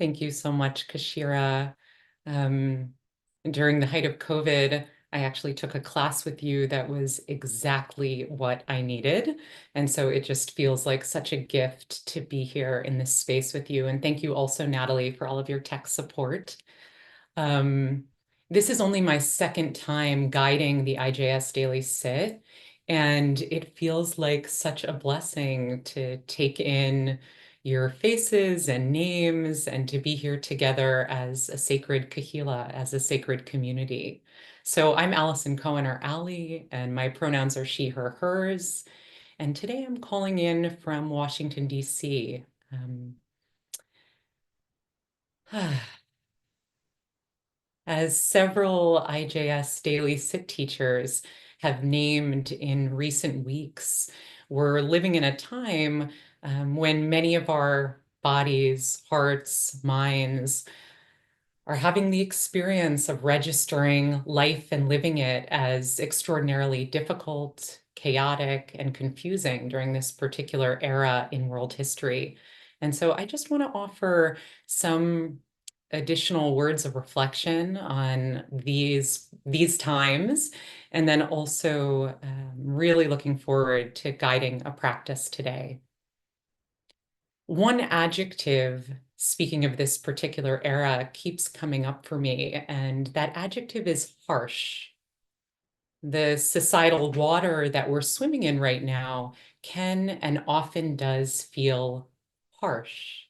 Thank you so much, Kashira. Um, During the height of COVID, I actually took a class with you that was exactly what I needed. And so it just feels like such a gift to be here in this space with you. And thank you also, Natalie, for all of your tech support. Um, this is only my second time guiding the IJS Daily Sit, and it feels like such a blessing to take in your faces and names and to be here together as a sacred kahila, as a sacred community. So I'm Alison Cohen, or Allie, and my pronouns are she, her, hers. And today I'm calling in from Washington, D.C. Um, As several IJS Daily Sit teachers have named in recent weeks, we're living in a time when many of our bodies, hearts, minds are having the experience of registering life and living it as extraordinarily difficult, chaotic, and confusing during this particular era in world history. And so I just want to offer some additional words of reflection on these times, and then also really looking forward to guiding a practice today. One adjective, speaking of this particular era, keeps coming up for me, and that adjective is harsh. The societal water that we're swimming in right now can and often does feel harsh.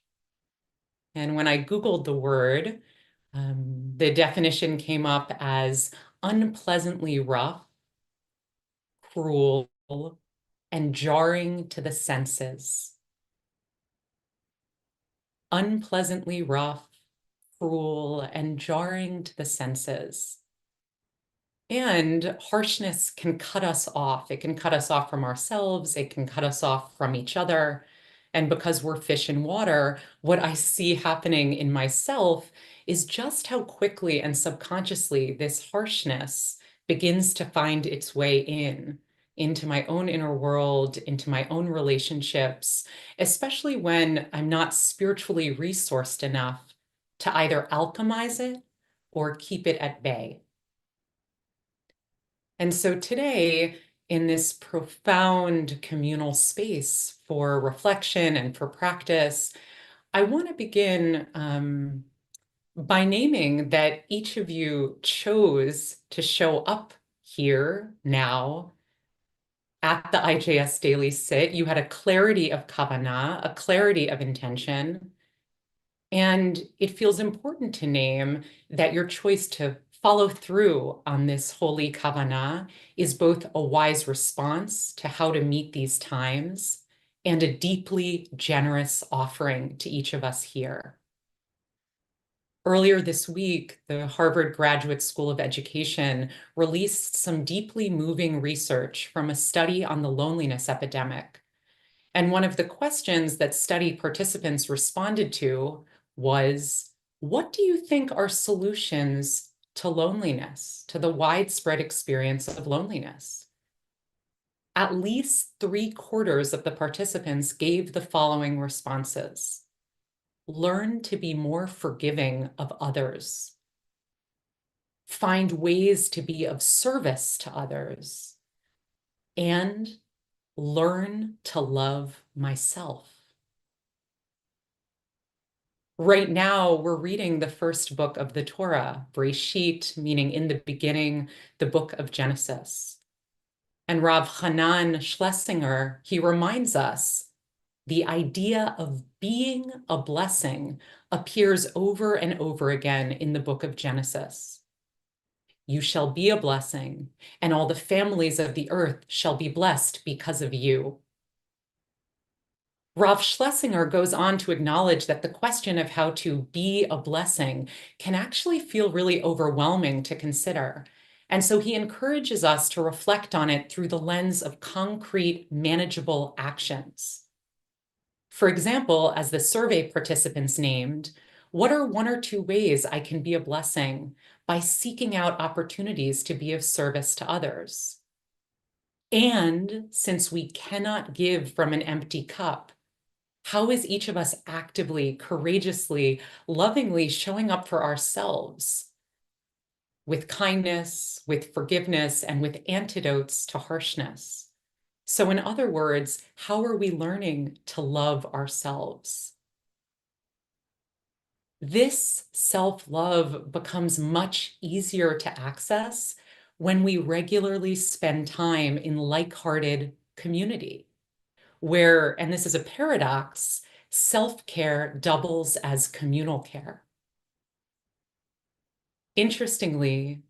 And when I Googled the word, the definition came up as unpleasantly rough, cruel, and jarring to the senses. Unpleasantly rough, cruel, and jarring to the senses. And harshness can cut us off. It can cut us off from ourselves. It can cut us off from each other. And because we're fish in water, what I see happening in myself is just how quickly and subconsciously this harshness begins to find its way into my own inner world, into my own relationships, especially when I'm not spiritually resourced enough to either alchemize it or keep it at bay. And so today, in this profound communal space for reflection and for practice, I want to begin by naming that each of you chose to show up here now at the IJS Daily Sit. You had a clarity of kavanah, a clarity of intention. And it feels important to name that your choice to follow through on this holy kavanah is both a wise response to how to meet these times and a deeply generous offering to each of us here. Earlier this week, the Harvard Graduate School of Education released some deeply moving research from a study on the loneliness epidemic. And one of the questions that study participants responded to was, what do you think are solutions to loneliness, to the widespread experience of loneliness? At least 3/4 of the participants gave the following responses. Learn to be more forgiving of others. Find ways to be of service to others. And learn to love myself. Right now, we're reading the first book of the Torah, Breshit, meaning in the beginning, the book of Genesis. And Rav Hanan Schlesinger, he reminds us the idea of being a blessing appears over and over again in the book of Genesis. You shall be a blessing, and all the families of the earth shall be blessed because of you. Rav Schlesinger goes on to acknowledge that the question of how to be a blessing can actually feel really overwhelming to consider. And so he encourages us to reflect on it through the lens of concrete, manageable actions. For example, as the survey participants named, what are one or two ways I can be a blessing by seeking out opportunities to be of service to others? And since we cannot give from an empty cup, How is each of us actively, courageously, lovingly showing up for ourselves with kindness, with forgiveness, and with antidotes to harshness? So, in other words, how are we learning to love ourselves? This self-love becomes much easier to access when we regularly spend time in like-hearted community, where, and this is a paradox, self-care doubles as communal care. Interestingly,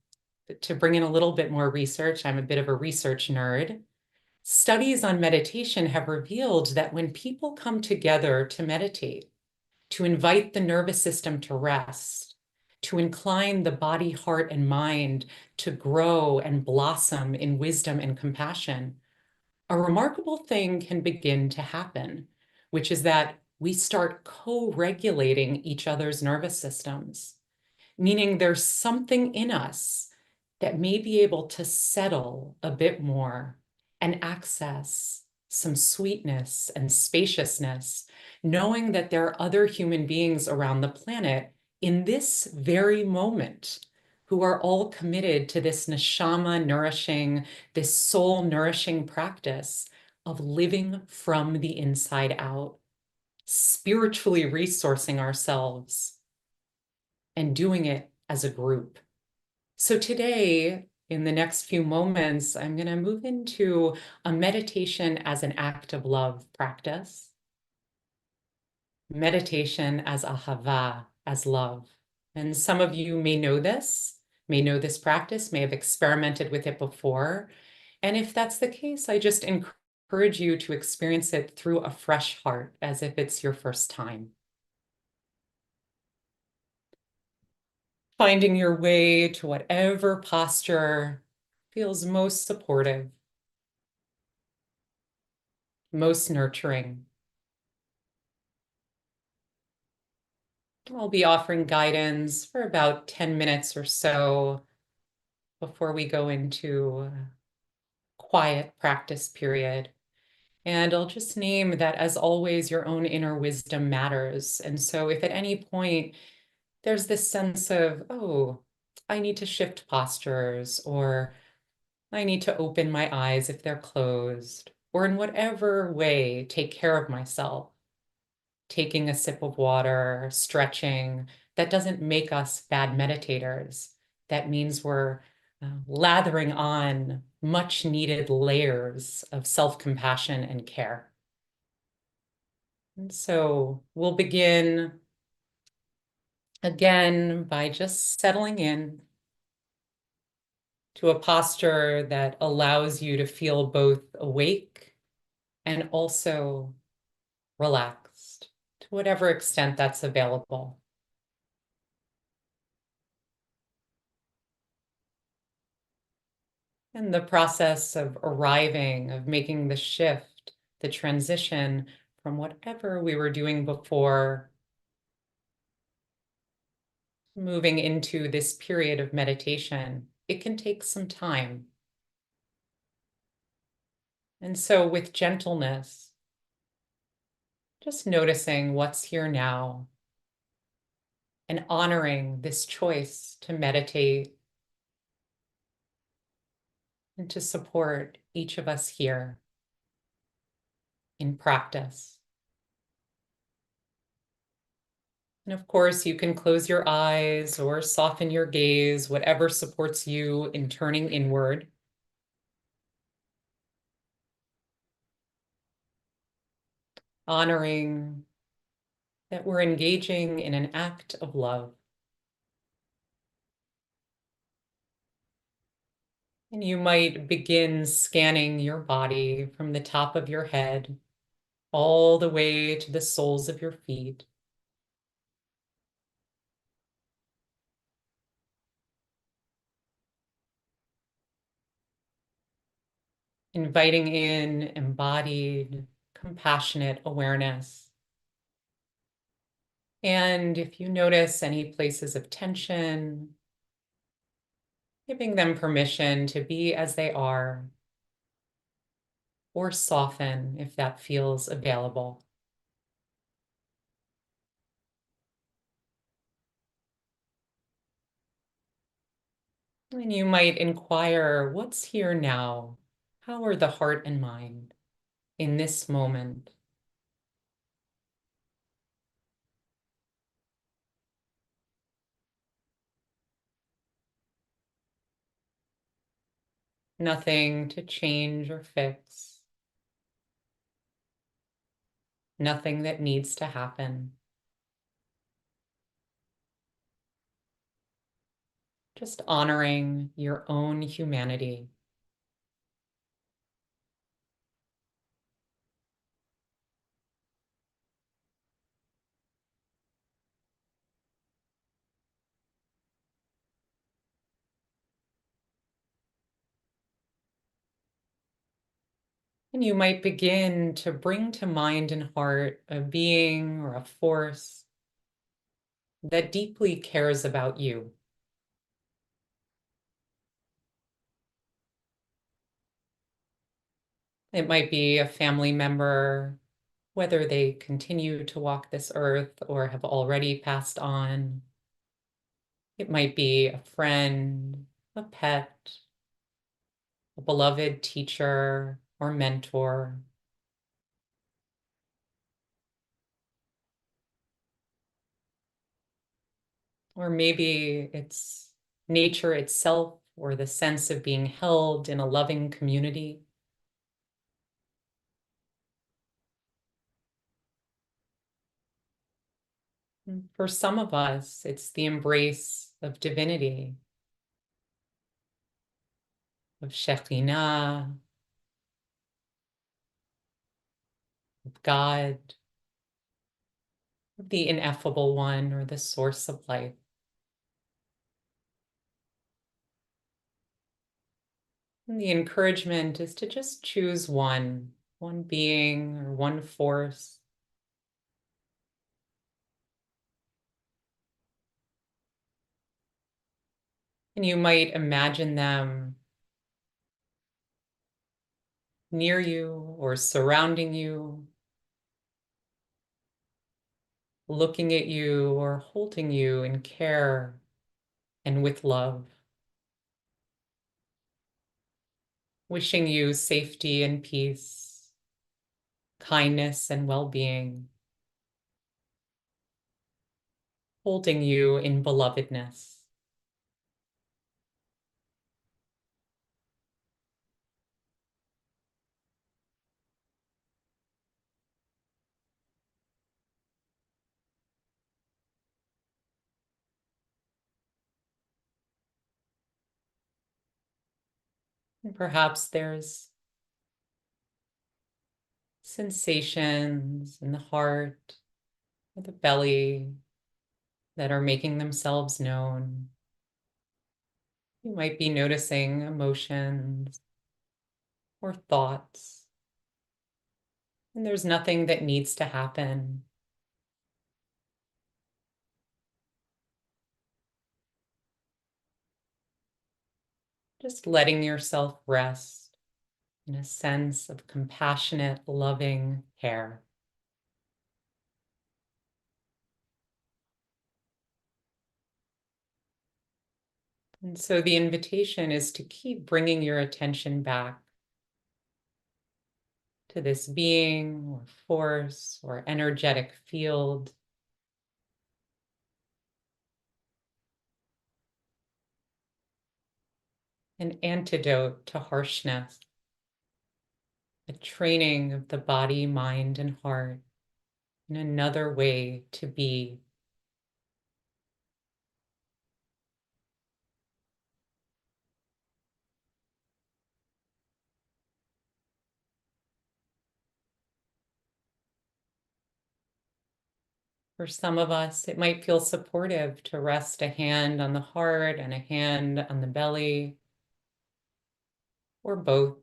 to bring in a little bit more research, I'm a bit of a research nerd. Studies on meditation have revealed that when people come together to meditate, to invite the nervous system to rest, to incline the body, heart, and mind to grow and blossom in wisdom and compassion, a remarkable thing can begin to happen, which is that we start co-regulating each other's nervous systems, meaning there's something in us that may be able to settle a bit more and access some sweetness and spaciousness, knowing that there are other human beings around the planet in this very moment who are all committed to this neshama nourishing, this soul nourishing practice of living from the inside out, spiritually resourcing ourselves and doing it as a group. So today, in the next few moments, I'm going to move into a meditation as an act of love practice, meditation as ahava, as love. And some of you may know this practice, may have experimented with it before. And if that's the case, I just encourage you to experience it through a fresh heart, as if it's your first time. Finding your way to whatever posture feels most supportive, most nurturing. I'll be offering guidance for about 10 minutes or so before we go into a quiet practice period. And I'll just name that, as always, your own inner wisdom matters. And so if at any point there's this sense of, oh, I need to shift postures, or I need to open my eyes if they're closed, or in whatever way, take care of myself, taking a sip of water, stretching, that doesn't make us bad meditators. That means we're lathering on much needed layers of self-compassion and care. And so we'll begin again by just settling in to a posture that allows you to feel both awake and also relaxed to whatever extent that's available. And the process of arriving, of making the shift, the transition from whatever we were doing before, moving into this period of meditation, it can take some time. And so with gentleness, just noticing what's here now and honoring this choice to meditate and to support each of us here in practice. And of course, you can close your eyes or soften your gaze, whatever supports you in turning inward. Honoring that we're engaging in an act of love. And you might begin scanning your body from the top of your head all the way to the soles of your feet. Inviting in embodied, compassionate awareness. And if you notice any places of tension, giving them permission to be as they are, or soften if that feels available. And you might inquire, what's here now? How are the heart and mind in this moment? Nothing to change or fix, nothing that needs to happen. Just honoring your own humanity. And you might begin to bring to mind and heart a being or a force that deeply cares about you. It might be a family member, whether they continue to walk this earth or have already passed on. It might be a friend, a pet, a beloved teacher or mentor. Or maybe it's nature itself or the sense of being held in a loving community. For some of us, it's the embrace of divinity, of Shekhinah, of God, of the ineffable one or the source of life. And the encouragement is to just choose one being or one force. And you might imagine them near you or surrounding you, looking at you or holding you in care and with love, wishing you safety and peace, kindness and well-being, holding you in belovedness. And perhaps there's sensations in the heart or the belly that are making themselves known. You might be noticing emotions or thoughts, and there's nothing that needs to happen. Just letting yourself rest in a sense of compassionate, loving care. And so the invitation is to keep bringing your attention back to this being or force or energetic field. An antidote to harshness, a training of the body, mind, and heart in another way to be. For some of us, it might feel supportive to rest a hand on the heart and a hand on the belly, or both.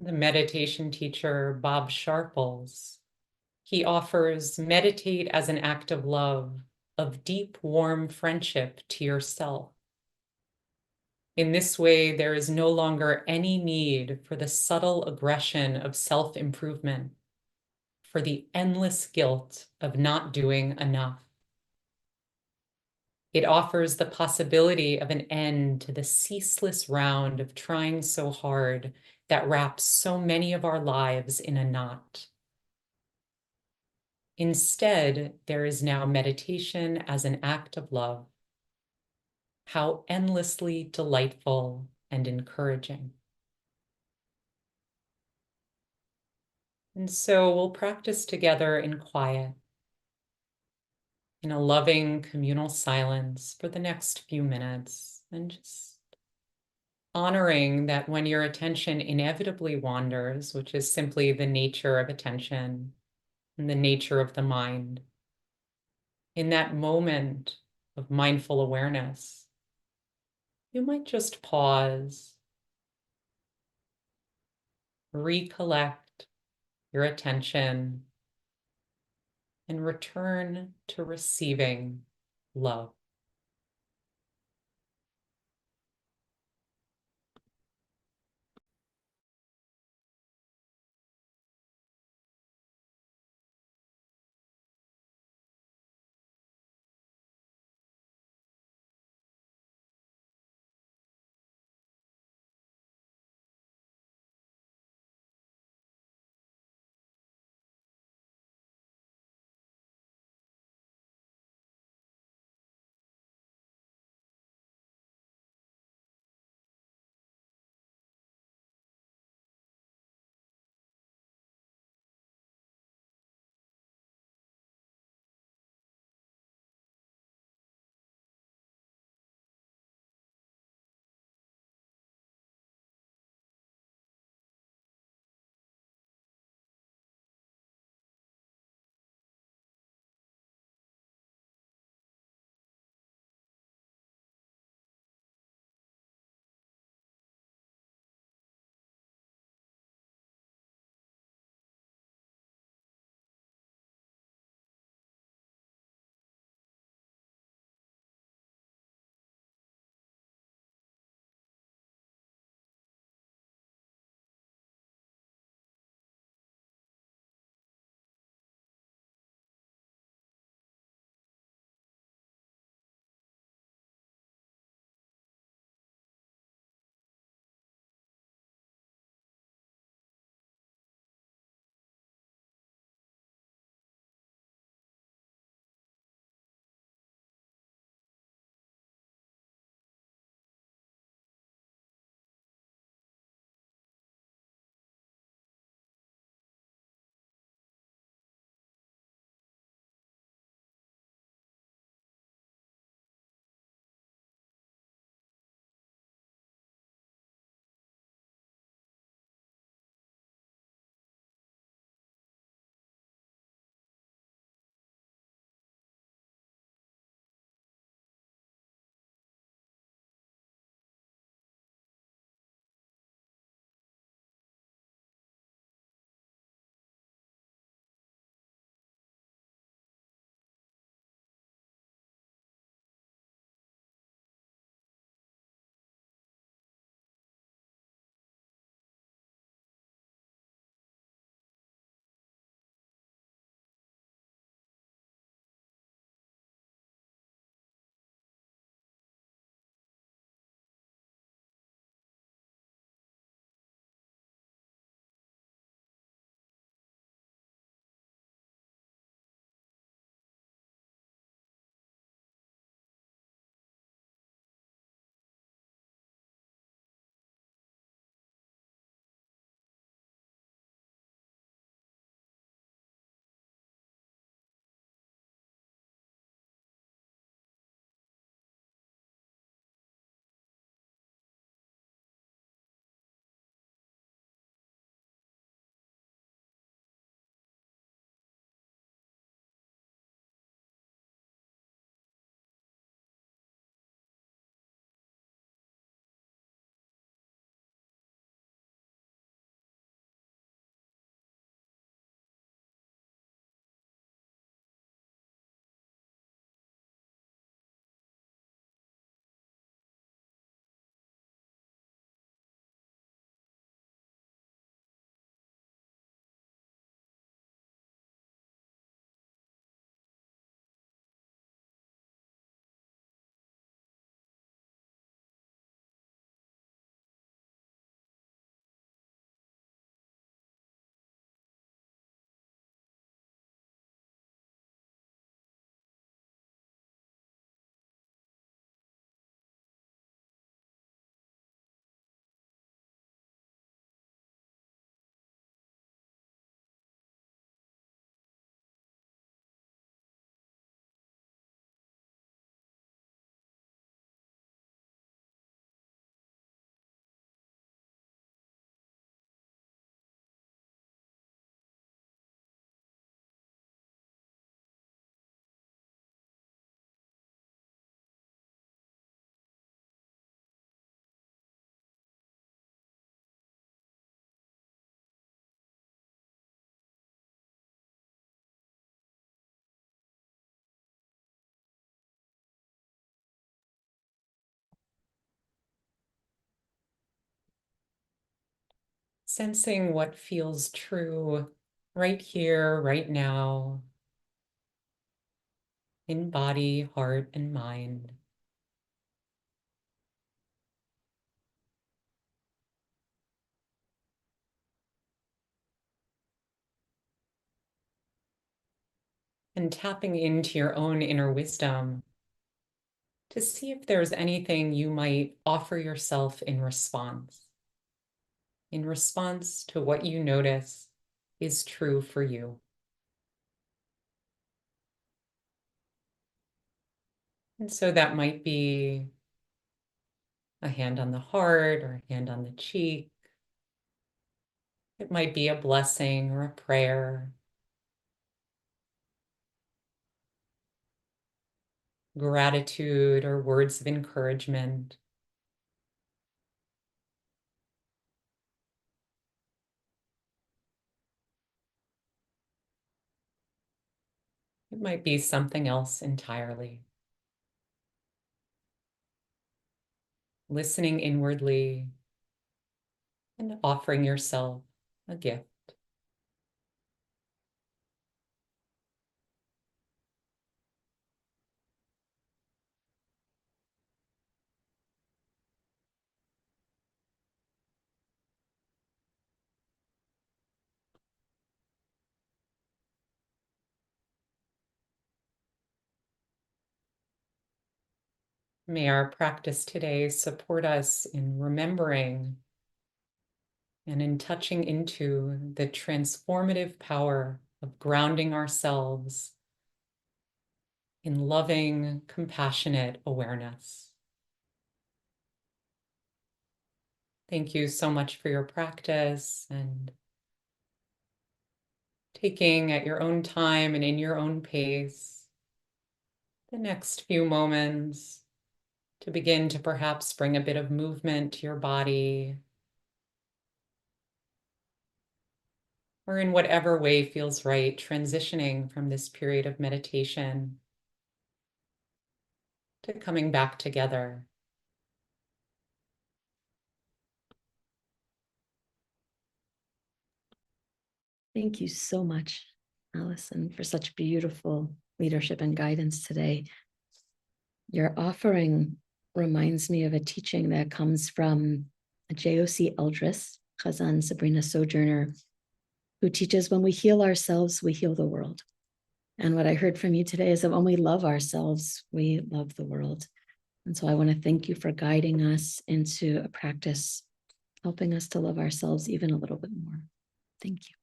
the meditation teacher Bob Sharples. He offers meditate as an act of love, of deep, warm friendship to yourself. In this way, there is no longer any need for the subtle aggression of self-improvement, for the endless guilt of not doing enough. It offers the possibility of an end to the ceaseless round of trying so hard that wraps so many of our lives in a knot. Instead, there is now meditation as an act of love. How endlessly delightful and encouraging. And so we'll practice together in quiet, in a loving communal silence for the next few minutes, and just honoring that when your attention inevitably wanders, which is simply the nature of attention and the nature of the mind, in that moment of mindful awareness, you might just pause, recollect your attention, and return to receiving love. sensing what feels true right here, right now, in body, heart, and mind. And tapping into your own inner wisdom to see if there's anything you might offer yourself in response to what you notice is true for you. And so that might be a hand on the heart or a hand on the cheek. It might be a blessing or a prayer, gratitude or words of encouragement. It might be something else entirely. Listening inwardly and offering yourself a gift. May our practice today support us in remembering and in touching into the transformative power of grounding ourselves in loving, compassionate awareness. Thank you so much for your practice and taking at your own time and in your own pace the next few moments to begin to perhaps bring a bit of movement to your body, or in whatever way feels right, transitioning from this period of meditation to coming back together. Thank you so much, Alison, for such beautiful leadership and guidance today. Your offering reminds me of a teaching that comes from J.O.C. Eldris, Chazan Sabrina Sojourner, who teaches when we heal ourselves, we heal the world. And what I heard from you today is that when we love ourselves, we love the world. And so I want to thank you for guiding us into a practice, helping us to love ourselves even a little bit more. Thank you.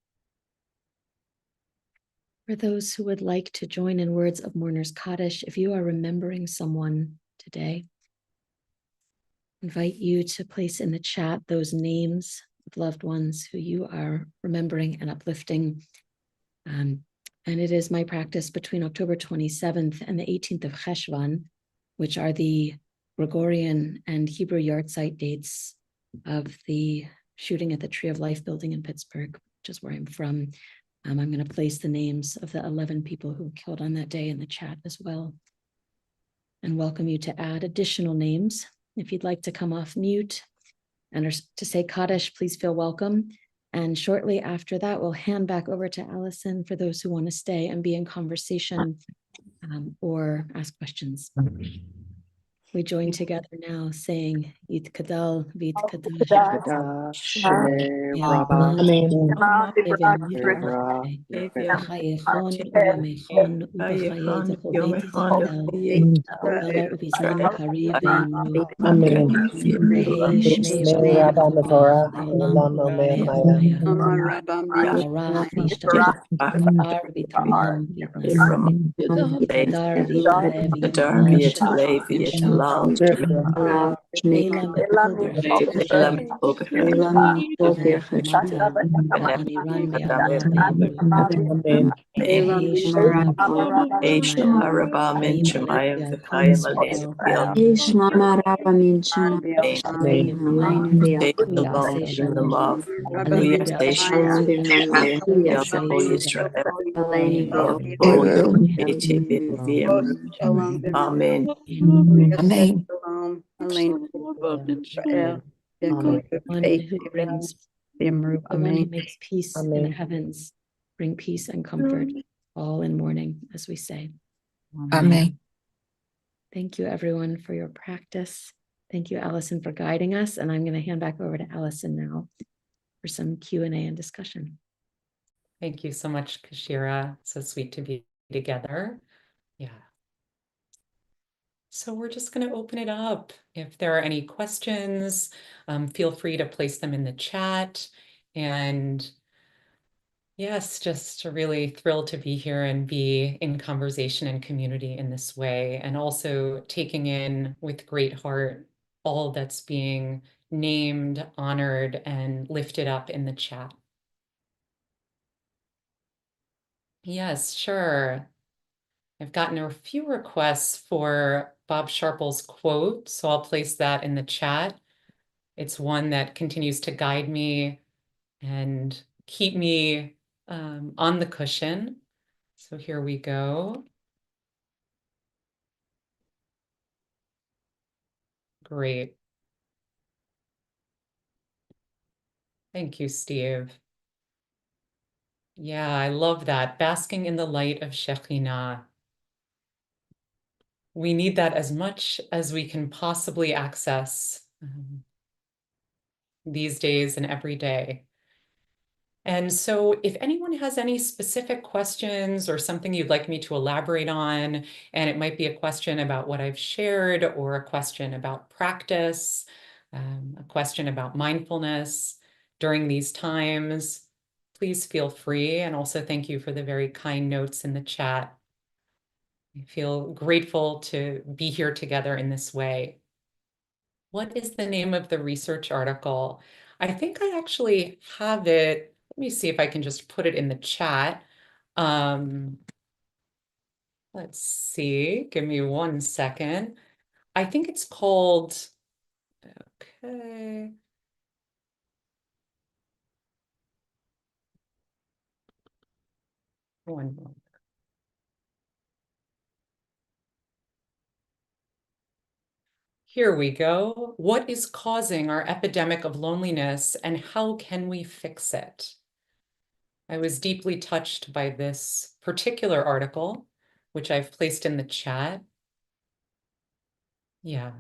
For those who would like to join in words of Mourner's Kaddish, if you are remembering someone today, I invite you to place in the chat those names of loved ones who you are remembering and uplifting. And it is my practice between October 27th and the 18th of Cheshvan, which are the Gregorian and Hebrew yahrzeit dates of the shooting at the Tree of Life building in Pittsburgh, which is where I'm from. I'm going to place the names of the 11 people who were killed on that day in the chat as well, and welcome you to add additional names. If you'd like to come off mute and to say Kaddish, please feel welcome. And shortly after that, we'll hand back over to Alison for those who want to stay and be in conversation or ask questions. We join together now saying Yit Kadal, Vit Kadash. Amen. Amen. One who brings The one who Amém. makes peace in the Amém. heavens, bring peace and comfort all in morning, as we say. Amém. Thank you, everyone, for your practice. Thank you, Alison, for guiding us. And I'm going to hand back over to Alison now for some Q&A and discussion. Thank you so much, Kashira. So sweet to be together. Yeah. So we're just going to open it up. If there are any questions, feel free to place them in the chat. And yes, just really thrilled to be here and be in conversation and community in this way, and also taking in with great heart all that's being named, honored, and lifted up in the chat. Yes, sure. I've gotten a few requests for Bob Sharple's quote, so I'll place that in the chat. It's one that continues to guide me and keep me on the cushion. So here we go. Great. Thank you, Steve. Yeah, I love that. Basking in the light of Shekhinah. We need that as much as we can possibly access these days and every day. And so if anyone has any specific questions or something you'd like me to elaborate on, and it might be a question about what I've shared or a question about practice, a question about mindfulness during these times, please feel free. And also thank you for the very kind notes in the chat. I feel grateful to be here together in this way. What is the name of the research article? I think I actually have it. Let me see if I can just put it in the chat. Let's see. Give me 1 second. I think it's called, okay. One moment. Here we go. What is causing our epidemic of loneliness and how can we fix it? I was deeply touched by this particular article, which I've placed in the chat. Yeah.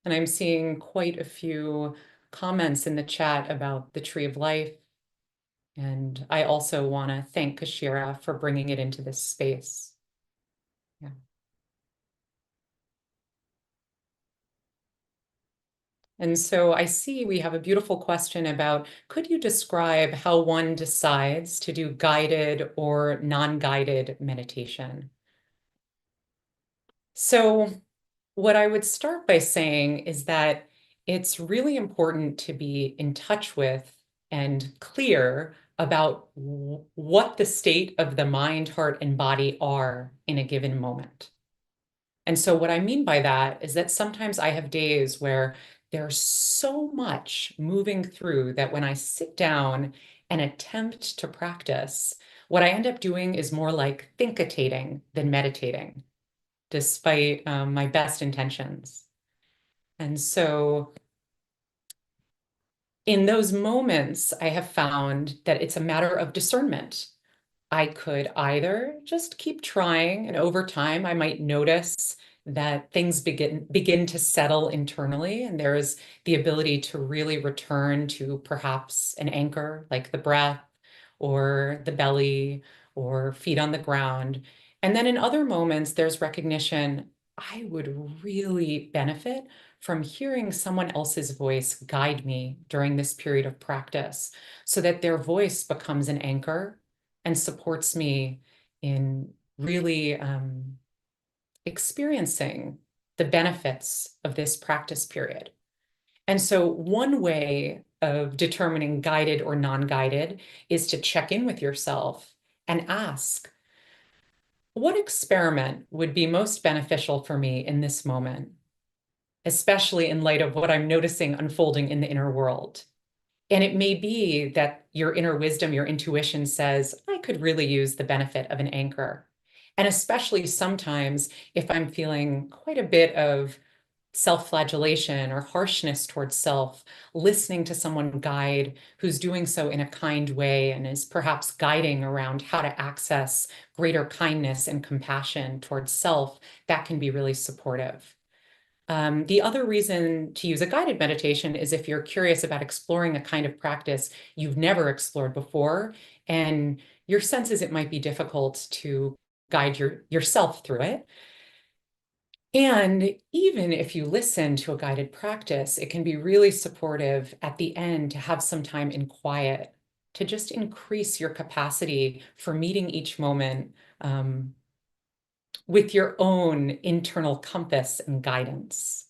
And I'm seeing quite a few comments in the chat about the Tree of Life. And I also want to thank Kashira for bringing it into this space. Yeah. And so I see we have a beautiful question about, could you describe how one decides to do guided or non-guided meditation? So what I would start by saying is that it's really important to be in touch with and clear about what the state of the mind, heart, and body are in a given moment. And so what I mean by that is that sometimes I have days where there's so much moving through that when I sit down and attempt to practice, what I end up doing is more like thinkitating than meditating, despite my best intentions. And so in those moments, I have found that it's a matter of discernment. I could either just keep trying, and over time, I might notice that things begin to settle internally, and there is the ability to really return to perhaps an anchor like the breath or the belly or feet on the ground. And then in other moments, there's recognition, I would really benefit from hearing someone else's voice guide me during this period of practice so that their voice becomes an anchor and supports me in really experiencing the benefits of this practice period. And so one way of determining guided or non-guided is to check in with yourself and ask, what experiment would be most beneficial for me in this moment, especially in light of what I'm noticing unfolding in the inner world? And it may be that your inner wisdom, your intuition says, I could really use the benefit of an anchor. And especially sometimes if I'm feeling quite a bit of self-flagellation or harshness towards self, listening to someone guide who's doing so in a kind way and is perhaps guiding around how to access greater kindness and compassion towards self, that can be really supportive. The other reason to use a guided meditation is if you're curious about exploring a kind of practice you've never explored before, and your sense is it might be difficult to guide yourself through it. And even if you listen to a guided practice, it can be really supportive at the end to have some time in quiet, to just increase your capacity for meeting each moment with your own internal compass and guidance.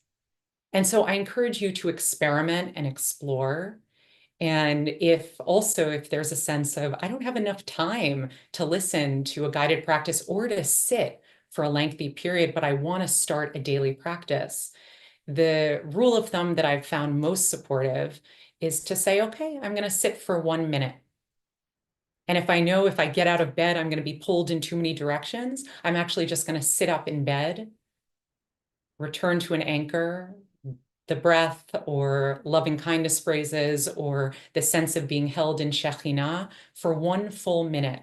And so I encourage you to experiment and explore. And if there's a sense of, I don't have enough time to listen to a guided practice or to sit for a lengthy period, but I want to start a daily practice, the rule of thumb that I've found most supportive is to say, okay, I'm going to sit for 1 minute. And if I know if I get out of bed, I'm going to be pulled in too many directions, I'm actually just going to sit up in bed, return to an anchor, the breath or loving kindness phrases or the sense of being held in Shekhinah for 1 full minute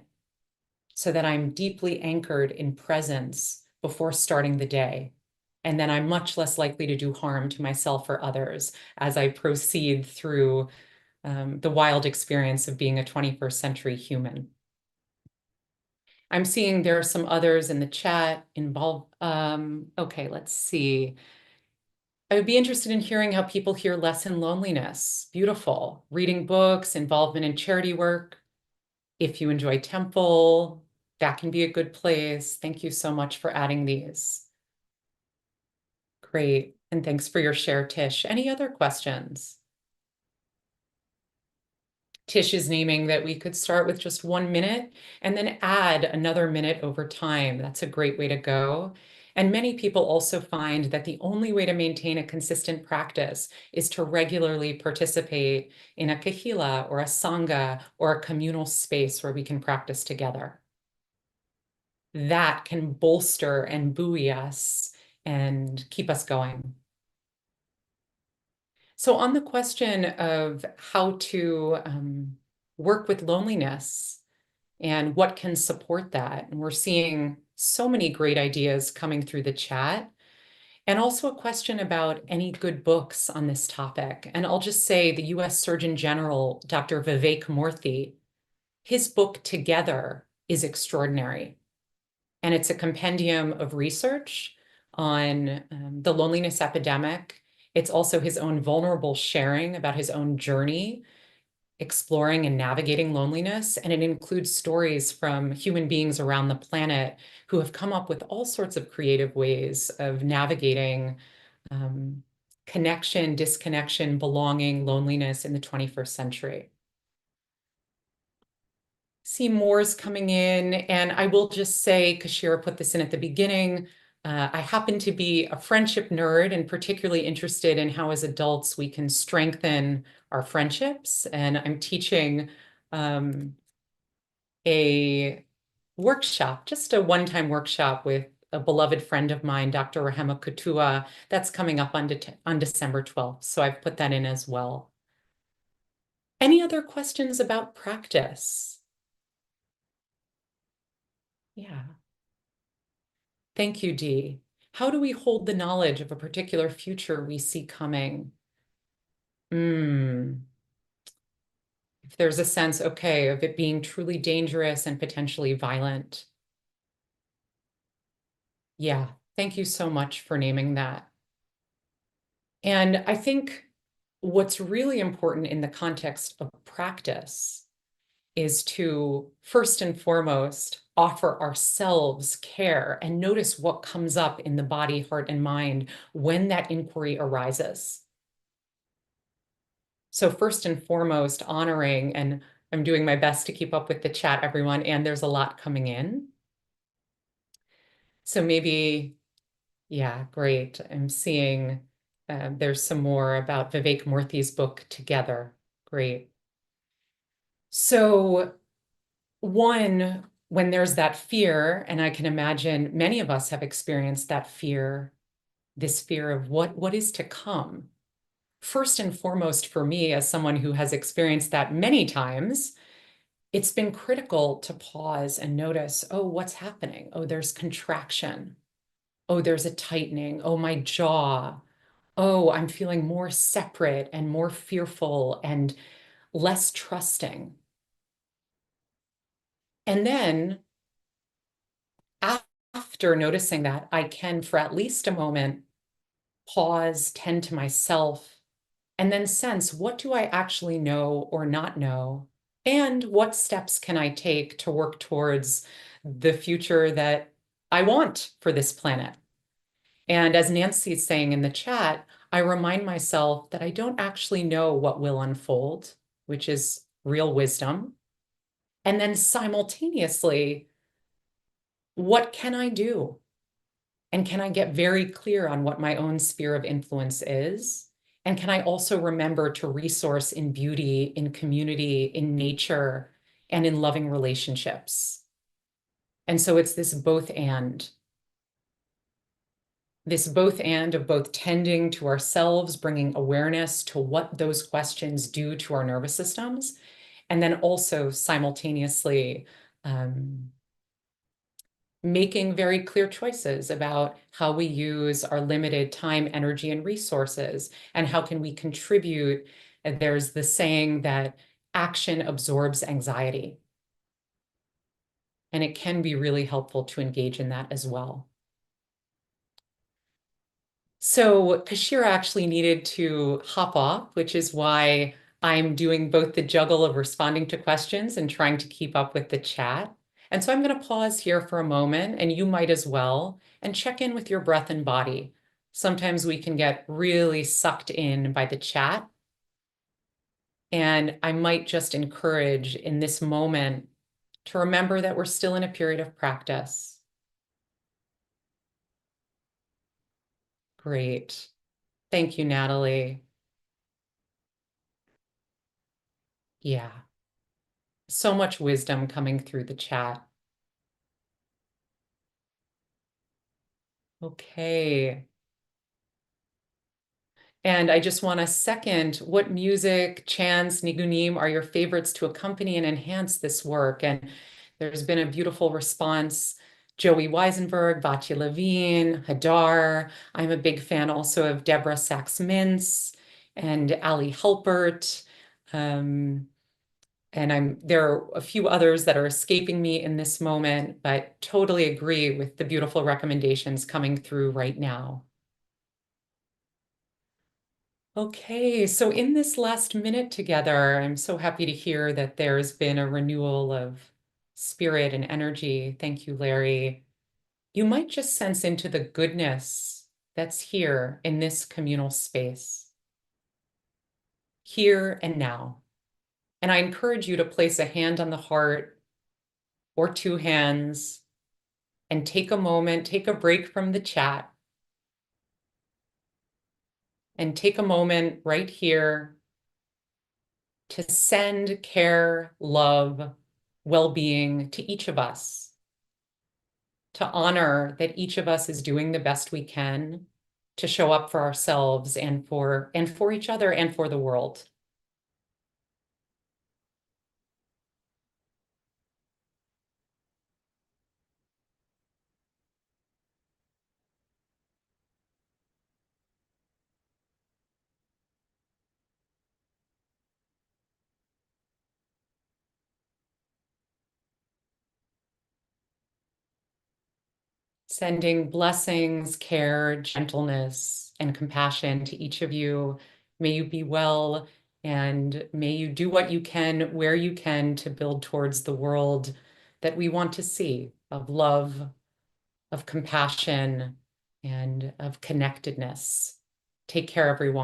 so that I'm deeply anchored in presence before starting the day. And then I'm much less likely to do harm to myself or others as I proceed through the wild experience of being a 21st century human. I'm seeing there are some others in the chat involved. Okay, let's see. I would be interested in hearing how people hear less in loneliness. Beautiful. Reading books, involvement in charity work. If you enjoy temple, that can be a good place. Thank you so much for adding these. Great. And thanks for your share, Tish. Any other questions? Tish is naming that we could start with just 1 minute and then add another minute over time. That's a great way to go. And many people also find that the only way to maintain a consistent practice is to regularly participate in a kahila or a sangha or a communal space where we can practice together. That can bolster and buoy us and keep us going. So on the question of how to work with loneliness and what can support that, and we're seeing so many great ideas coming through the chat, and also a question about any good books on this topic. And I'll just say the US Surgeon General, Dr. Vivek Murthy, his book Together is extraordinary. And it's a compendium of research on the loneliness epidemic. It's also his own vulnerable sharing about his own journey, exploring and navigating loneliness. And it includes stories from human beings around the planet who have come up with all sorts of creative ways of navigating connection, disconnection, belonging, loneliness in the 21st century. See more's coming in. And I will just say, Kashira put this in at the beginning, I happen to be a friendship nerd and particularly interested in how as adults we can strengthen our friendships. And I'm teaching a workshop, just a one-time workshop with a beloved friend of mine, Dr. Rahema Kutua, that's coming up on December 12th. So I've put that in as well. Any other questions about practice? Yeah. Thank you, Dee. How do we hold the knowledge of a particular future we see coming? If there's a sense, okay, of it being truly dangerous and potentially violent. Yeah, thank you so much for naming that. And I think what's really important in the context of practice is to first and foremost offer ourselves care and notice what comes up in the body, heart, and mind when that inquiry arises. So first and foremost, honoring, and I'm doing my best to keep up with the chat, everyone, and there's a lot coming in. So maybe, yeah, great. I'm seeing there's some more about Vivek Murthy's book, Together. Great. So one, when there's that fear, and I can imagine many of us have experienced that fear, this fear of what is to come. First and foremost, for me, as someone who has experienced that many times, it's been critical to pause and notice, oh, what's happening? Oh, there's contraction. Oh, there's a tightening. Oh, my jaw. Oh, I'm feeling more separate and more fearful and less trusting. And then after noticing that, I can, for at least a moment, pause, tend to myself, and then sense, what do I actually know or not know? And what steps can I take to work towards the future that I want for this planet? And as Nancy's saying in the chat, I remind myself that I don't actually know what will unfold, which is real wisdom. And then simultaneously, what can I do? And can I get very clear on what my own sphere of influence is? And can I also remember to resource in beauty, in community, in nature, and in loving relationships? And so it's this both and of both tending to ourselves, bringing awareness to what those questions do to our nervous systems, and then also simultaneously making very clear choices about how we use our limited time, energy, and resources, and how can we contribute. And there's the saying that action absorbs anxiety, and it can be really helpful to engage in that as well. So Kashira actually needed to hop off, which is why I'm doing both the juggle of responding to questions and trying to keep up with the chat. And so I'm going to pause here for a moment, and you might as well, and check in with your breath and body. Sometimes we can get really sucked in by the chat. And I might just encourage in this moment to remember that we're still in a period of practice. Great. Thank you, Natalie. Yeah. So much wisdom coming through the chat. Okay. And I just want to second, what music, chants, nigunim are your favorites to accompany and enhance this work? And there's been a beautiful response. Joey Weisenberg, Batya Levine, Hadar. I'm a big fan also of Deborah Sachs-Mintz and Ali Helpert. And there are a few others that are escaping me in this moment, but totally agree with the beautiful recommendations coming through right now. Okay, so in this last minute together, I'm so happy to hear that there's been a renewal of spirit and energy. Thank you, Larry. You might just sense into the goodness that's here in this communal space, here and now. And I encourage you to place a hand on the heart or two hands and take a moment, take a break from the chat, and take a moment right here to send care, love, well-being to each of us, to honor that each of us is doing the best we can to show up for ourselves and for each other and for the world. Sending blessings, care, gentleness, and compassion to each of you. May you be well, and may you do what you can, where you can, to build towards the world that we want to see, of love, of compassion, and of connectedness. Take care, everyone.